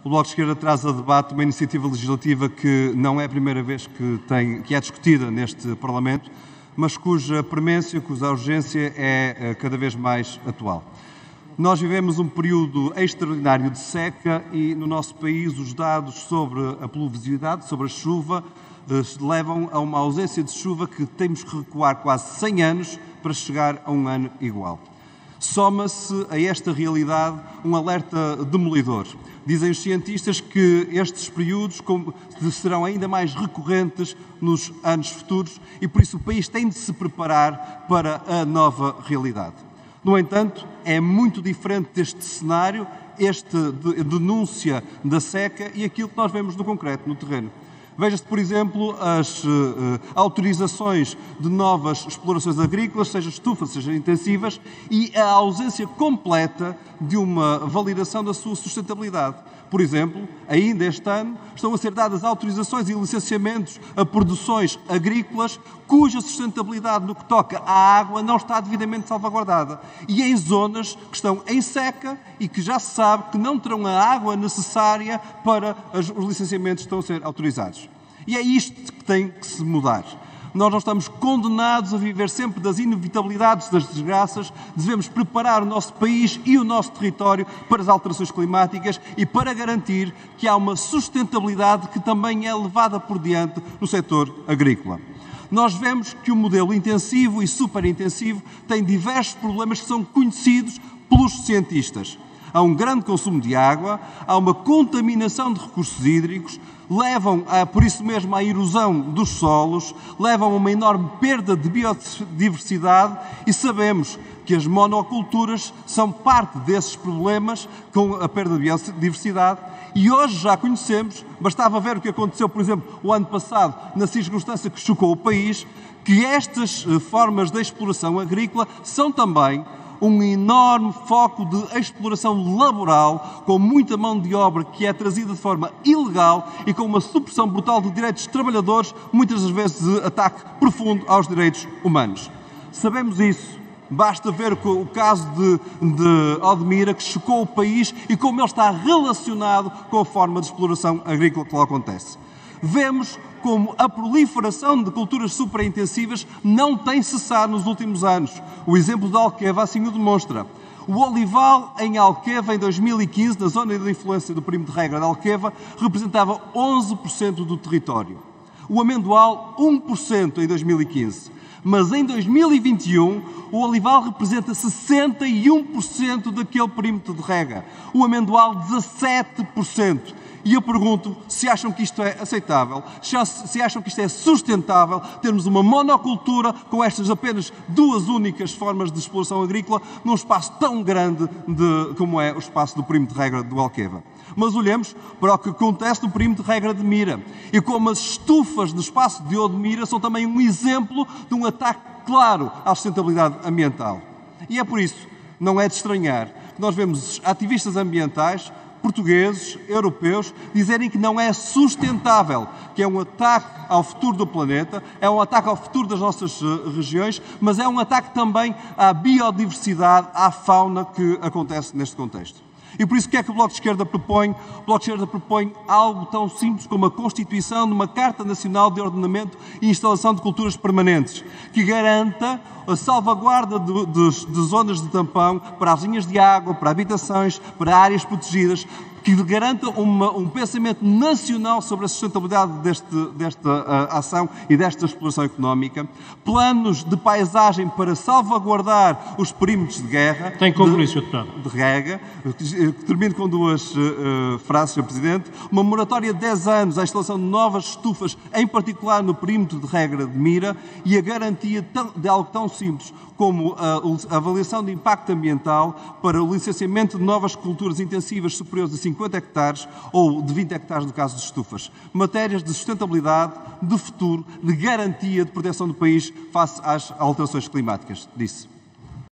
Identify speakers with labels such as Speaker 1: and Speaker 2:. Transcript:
Speaker 1: O Bloco de Esquerda traz a debate uma iniciativa legislativa que não é a primeira vez que é discutida neste Parlamento, mas cuja premência, cuja urgência é cada vez mais atual. Nós vivemos um período extraordinário de seca e no nosso país os dados sobre a pluviosidade, sobre a chuva, levam a uma ausência de chuva que temos que recuar quase 100 anos para chegar a um ano igual. Soma-se a esta realidade um alerta demolidor. Dizem os cientistas que estes períodos serão ainda mais recorrentes nos anos futuros e por isso o país tem de se preparar para a nova realidade. No entanto, é muito diferente deste cenário, esta denúncia da seca e aquilo que nós vemos no concreto, no terreno. Veja-se, por exemplo, as autorizações de novas explorações agrícolas, seja estufas, seja intensivas, e a ausência completa de uma validação da sua sustentabilidade. Por exemplo, ainda este ano, estão a ser dadas autorizações e licenciamentos a produções agrícolas cuja sustentabilidade no que toca à água não está devidamente salvaguardada. E em zonas que estão em seca e que já se sabe que não terão a água necessária para os licenciamentos que estão a ser autorizados. E é isto que tem que se mudar. Nós não estamos condenados a viver sempre das inevitabilidades das desgraças, devemos preparar o nosso país e o nosso território para as alterações climáticas e para garantir que há uma sustentabilidade que também é levada por diante no setor agrícola. Nós vemos que o modelo intensivo e superintensivo tem diversos problemas que são conhecidos pelos cientistas. Há um grande consumo de água, há uma contaminação de recursos hídricos, levam, por isso mesmo, à erosão dos solos, levam a uma enorme perda de biodiversidade e sabemos que as monoculturas são parte desses problemas com a perda de biodiversidade e hoje já conhecemos, bastava ver o que aconteceu, por exemplo, o ano passado, na circunstância que chocou o país, que estas formas de exploração agrícola são também um enorme foco de exploração laboral, com muita mão de obra que é trazida de forma ilegal e com uma supressão brutal de direitos dos trabalhadores, muitas das vezes de ataque profundo aos direitos humanos. Sabemos isso. Basta ver o caso de Odmira, que chocou o país e como ele está relacionado com a forma de exploração agrícola que lá acontece. Vemos como a proliferação de culturas superintensivas não tem cessado nos últimos anos. O exemplo de Alqueva assim o demonstra. O olival em Alqueva, em 2015, na zona de influência do perímetro de regra de Alqueva, representava 11% do território. O amendoal, 1% em 2015. Mas em 2021, o olival representa 61% daquele perímetro de rega. O amendoal, 17%. E eu pergunto se acham que isto é aceitável, se acham que isto é sustentável, termos uma monocultura com estas apenas duas únicas formas de exploração agrícola num espaço tão grande como é o espaço do perímetro de regra do Alqueva. Mas olhemos para o que acontece no perímetro de regra de Mira e como as estufas do espaço de Odmira são também um exemplo de um ataque claro à sustentabilidade ambiental. E é por isso, não é de estranhar, que nós vemos ativistas ambientais portugueses, europeus, dizerem que não é sustentável, que é um ataque ao futuro do planeta, é um ataque ao futuro das nossas regiões, mas é um ataque também à biodiversidade, à fauna que acontece neste contexto. E por isso, o que é que o Bloco de Esquerda propõe? O Bloco de Esquerda propõe algo tão simples como a constituição de uma Carta Nacional de Ordenamento e Instalação de Culturas Permanentes, que garanta a salvaguarda de zonas de tampão para as linhas de água, para habitações, para áreas protegidas, que garanta um pensamento nacional sobre a sustentabilidade desta ação e desta exploração económica, planos de paisagem para salvaguardar os perímetros de guerra.
Speaker 2: Tem que concluir, Sr. Deputado.
Speaker 1: De rega. Termino com duas frases, Sr. Presidente. Uma moratória de 10 anos à instalação de novas estufas, em particular no perímetro de regra de Mira, e a garantia de algo tão simples como a avaliação de impacto ambiental para o licenciamento de novas culturas intensivas superiores a 50 hectares ou de 20 hectares no caso de estufas. Matérias de sustentabilidade, de futuro, de garantia de proteção do país face às alterações climáticas. Disse.